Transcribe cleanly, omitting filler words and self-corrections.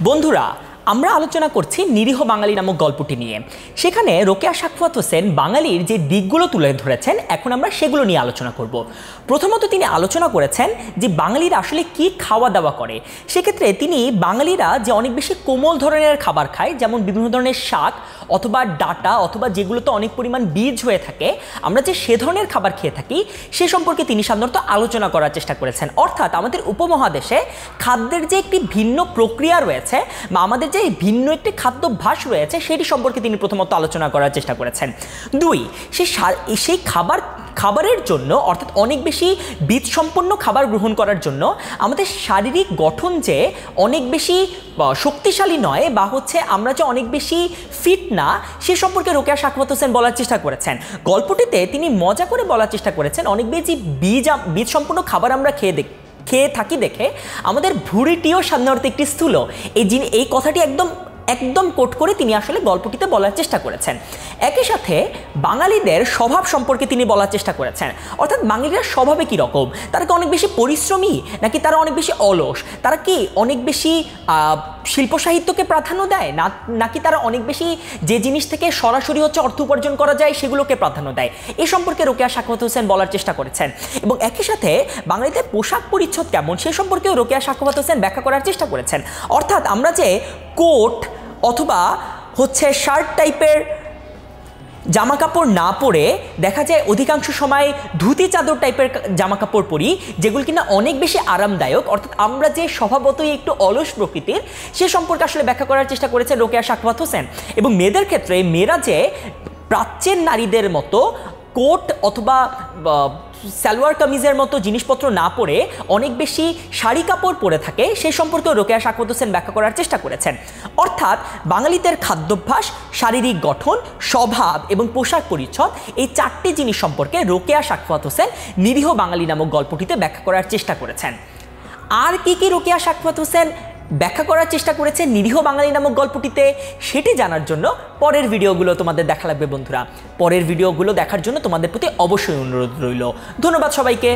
বন্ধুরা আমরা আলোচনা করছি নিরীহ বাঙালি নামক গল্পটি নিয়ে। সেখানে রোকেয়া সাখাওয়াত হোসেন বাঙালির যে দিকগুলো তুলে ধরেছেন এখন আমরা সেগুলো নিয়ে আলোচনা করব। প্রথমত তিনি আলোচনা করেছেন যে বাঙালিরা আসলে কি খাওয়া দাওয়া করে। সেক্ষেত্রে তিনি বাঙালিরা যে অনেক বেশি কোমল ধরনের খাবার খায়, যেমন বিভিন্ন ধরনের শাক অথবা ডাটা অথবা যেগুলোতে অনেক পরিমাণ বীজ হয়ে থাকে, আমরা যে সে ধরনের খাবার খেয়ে থাকি সে সম্পর্কে তিনি সাধারণত আলোচনা করার চেষ্টা করেছেন। অর্থাৎ আমাদের উপমহাদেশে খাদ্যের যে একটি ভিন্ন প্রক্রিয়া রয়েছে বা আমাদের যে ভিন্ন একটি খাদ্যাভ্যাস রয়েছে সেটি সম্পর্কে তিনি প্রথমত আলোচনা করার চেষ্টা করেছেন। দুই, সেই খাবারের জন্য অর্থাৎ অনেক বেশি বীজ সম্পন্ন খাবার গ্রহণ করার জন্য আমাদের শারীরিক গঠন যে অনেক বেশি শক্তিশালী নয় বা আমরা যে অনেক বেশি ফিট না সে সম্পর্কে রোকেয়া সাখাওয়াত হোসেন বলার চেষ্টা করেছেন। গল্পটিতে তিনি মজা করে বলার চেষ্টা করেছেন অনেক বেশি বীজ সম্পন্ন খাবার আমরা খেয়ে থাকি দেখে আমাদের ভুঁড়িটিও সাধারণত একটি স্থূল। এই কথাটি একদম কোট করে তিনি আসলে গল্পটিতে বলার চেষ্টা করেছেন। একই সাথে বাঙালিদের স্বভাব সম্পর্কে তিনি বলার চেষ্টা করেছেন। অর্থাৎ বাঙালিরা স্বভাবে কীরকম, তারা কি অনেক বেশি পরিশ্রমী নাকি তারা অনেক বেশি অলস, তারা কি অনেক বেশি শিল্প সাহিত্যকে প্রাধান্য দেয় নাকি তারা অনেক বেশি যে জিনিস থেকে সরাসরি অর্থ উপার্জন করা যায় সেগুলোকে প্রাধান্য দেয়। এ সম্পর্কে রোকেয়া সাখাওয়াত হোসেন বলার চেষ্টা করেছেন। এবং একই সাথে বাঙালিদের পোশাক পরিচ্ছদ কেমন সে সম্পর্কেও রোকেয়া সাখাওয়াত হোসেন ব্যাখ্যা করার চেষ্টা করেছেন। অর্থাৎ আমরা যে কোট অথবা শার্ট টাইপের জামা কাপড় না পরে দেখা যায় অধিকাংশ সময় ধুতি চাদর টাইপের জামা কাপড় পরি, যেগুলো কিনা অনেক বেশি আরামদায়ক। অর্থাৎ আমরা যে স্বভাবতই একটু অলস প্রকৃতির সে সম্পর্কে আসলে ব্যাখ্যা করার চেষ্টা করেছেন রোকেয়া সাখাওয়াত হোসেন। এবং মেয়েদের ক্ষেত্রে মেয়েরা যে প্রাচ্যের নারীদের মতো কোট অথবা সালোয়ার কামিজের মতো জিনিসপত্র না পরে অনেক বেশি শাড়ি কাপড় পরে থাকে সে সম্পর্কেও রোকেয়া সাখাওয়াত হোসেন ব্যাখ্যা করার চেষ্টা করেছেন। অর্থাৎ বাঙালিদের খাদ্যাভ্যাস, শারীরিক গঠন, স্বভাব এবং পোশাক পরিচ্ছদ এই চারটি জিনিস সম্পর্কে রোকেয়া সাখাওয়াত হোসেন নিরীহ বাঙালি নামক গল্পটিতে ব্যাখ্যা করার চেষ্টা করেছেন। আর কি রোকেয়া সাখাওয়াত হোসেন ব্যাখ্যা করার চেষ্টা করেছে নিরীহ বাঙালি নামক গল্পটিতে সেটি জানার জন্য পরের ভিডিওগুলো তোমাদের দেখা লাগবে বন্ধুরা। পরের ভিডিওগুলো দেখার জন্য তোমাদের প্রতি অবশ্যই অনুরোধ রইল। ধন্যবাদ সবাইকে।